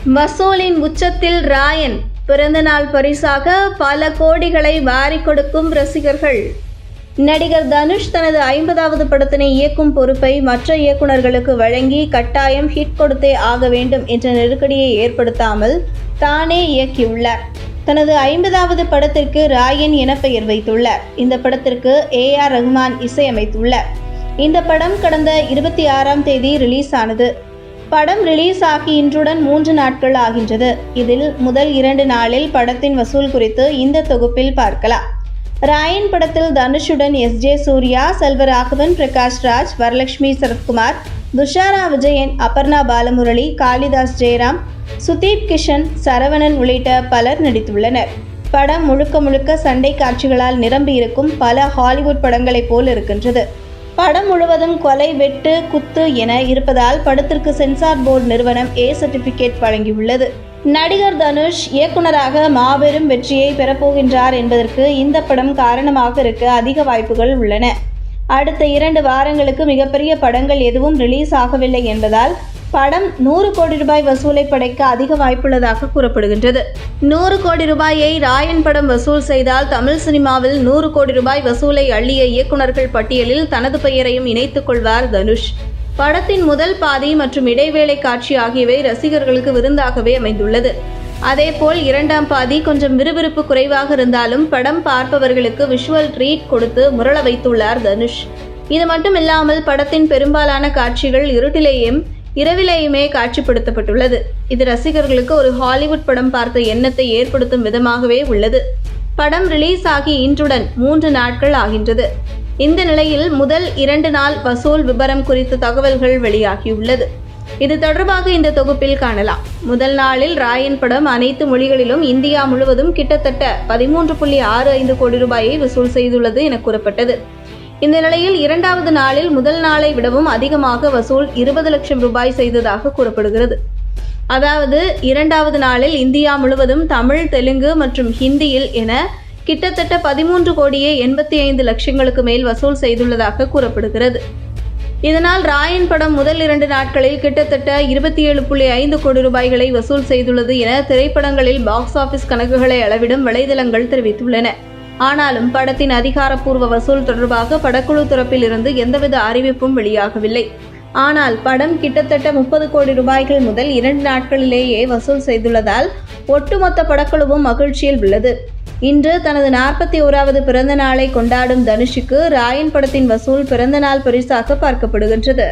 வசூலின் உச்சத்தில் ராயன். பிறந்தநாள் பரிசாக பல கோடிகளை வாரி கொடுக்கும் ரசிகர்கள். நடிகர் தனுஷ் தனது 50வது படத்தினை இயக்கும் பொறுப்பை மற்ற இயக்குநர்களுக்கு வழங்கி கட்டாயம் ஹிட் கொடுத்தே ஆக வேண்டும் என்ற நெருக்கடியை ஏற்படுத்தாமல் தானே இயக்கியுள்ளார். தனது 50வது படத்திற்கு ராயன் என பெயர் வைத்துள்ளார். இந்த படத்திற்கு AR ரஹ்மான் இசையமைத்துள்ளார். இந்த படம் கடந்த 26ஆம் தேதி ரிலீஸ் ஆனது. படம் ரிலீஸ் ஆகி இன்றுடன் 3 நாட்கள் ஆகின்றது. இதில் முதல் 2 நாளில் படத்தின் வசூல் குறித்து இந்த தொகுப்பில் பார்க்கலாம். ராயன் படத்தில் தனுஷுடன் SJ சூர்யா, செல்வராகவன், பிரகாஷ் ராஜ், வரலட்சுமி சரத்குமார், துஷாரா விஜயன், அபர்ணா பாலமுரளி, காளிதாஸ் ஜெயராம், சுதீப் கிஷன், சரவணன் உள்ளிட்ட பலர் நடித்துள்ளனர். படம் முழுக்க சண்டை காட்சிகளால் நிரம்பியிருக்கும் பல ஹாலிவுட் படங்களைப் போல் இருக்கின்றது. படம் முழுவதும் கொலை, வெட்டு, குத்து என இருப்பதால் படத்திற்கு சென்சார் போர்டு நிறுவனம் A சர்டிபிகேட் வழங்கியுள்ளது. நடிகர் தனுஷ் இயக்குனராக மாபெரும் வெற்றியை பெறப்போகின்றார் என்பதற்கு இந்த படம் காரணமாக இருக்க அதிக வாய்ப்புகள் உள்ளன. அடுத்த 2 வாரங்களுக்கு மிகப்பெரிய படங்கள் எதுவும் ரிலீஸ் ஆகவில்லை என்பதால் படம் 100 கோடி ரூபாய் வசூலை படைக்க அதிக வாய்ப்புள்ளதாக கூறப்படுகின்றது. 100 கோடி ரூபாயை ராயன் படம் வசூல் செய்தால் தமிழ் சினிமாவில் 100 கோடி ரூபாய் வசூலை அள்ளிய இயக்குநர்கள் பட்டியலில் தனது பெயரையும் இணைத்துக் கொள்வார் தனுஷ். படத்தின் முதல் பாதி மற்றும் இடைவேளை காட்சி ஆகியவை ரசிகர்களுக்கு விருந்தாகவே அமைந்துள்ளது. அதேபோல் 2ஆம் பாதி கொஞ்சம் விறுவிறுப்பு குறைவாக இருந்தாலும் படம் பார்ப்பவர்களுக்கு விஷுவல் ட்ரீட் கொடுத்து முரள வைத்துள்ளார் தனுஷ். இது மட்டுமில்லாமல் படத்தின் பெரும்பாலான காட்சிகள் இருட்டிலேயும் இரவிலேயுமே காட்சிப்படுத்தப்பட்டுள்ளது. இது ரசிகர்களுக்கு ஒரு ஹாலிவுட் படம் பார்த்த எண்ணத்தை ஏற்படுத்தும் விதமாகவே உள்ளது. படம் ரிலீஸ் ஆகி இன்றுடன் 3 நாட்கள் ஆகின்றது. இந்த நிலையில் முதல் 2 நாள் வசூல் விபரம் குறித்த தகவல்கள் வெளியாகியுள்ளது. இது தொடர்பாக இந்த தொகுப்பில் காணலாம். முதல் நாளில் ராயன் படம் அனைத்து மொழிகளிலும் இந்தியா முழுவதும் கிட்டத்தட்ட 13.65 கோடி ரூபாயை வசூல் செய்துள்ளது என கூறப்பட்டது. இந்த நிலையில் 2வது நாளில் முதல் நாளை விடவும் அதிகமாக வசூல் 20 லட்சம் ரூபாய் செய்ததாக கூறப்படுகிறது. அதாவது 2வது நாளில் இந்தியா முழுவதும் தமிழ், தெலுங்கு மற்றும் ஹிந்தியில் என கிட்டத்தட்ட 13 கோடியே 85 லட்சங்களுக்கு மேல் வசூல் செய்துள்ளதாக கூறப்படுகிறது. இதனால் ராயன் படம் முதல் 2 நாட்களில் கிட்டத்தட்ட 27.5 கோடி ரூபாய்களை வசூல் செய்துள்ளது என திரைப்படங்களில் பாக்ஸ் ஆபீஸ் கணக்குகளை அளவிடும் வலைதளங்கள் தெரிவித்துள்ளன. ஆனாலும் படத்தின் அதிகாரப்பூர்வ வசூல் தொடர்பாக படக்குழு தரப்பில் இருந்து எந்தவித அறிவிப்பும் வெளியாகவில்லை. ஆனால் படம் கிட்டத்தட்ட 30 கோடி ரூபாய்கள் முதல் 2 நாட்களிலேயே வசூல் செய்துள்ளதால் ஒட்டுமொத்த படக்குழுவும் மகிழ்ச்சியில் உள்ளது. இன்று தனது 41வது பிறந்த நாளை கொண்டாடும் தனுஷுக்கு ராயன் படத்தின் வசூல் பிறந்தநாள் பரிசாக பார்க்கப்படுகின்றது.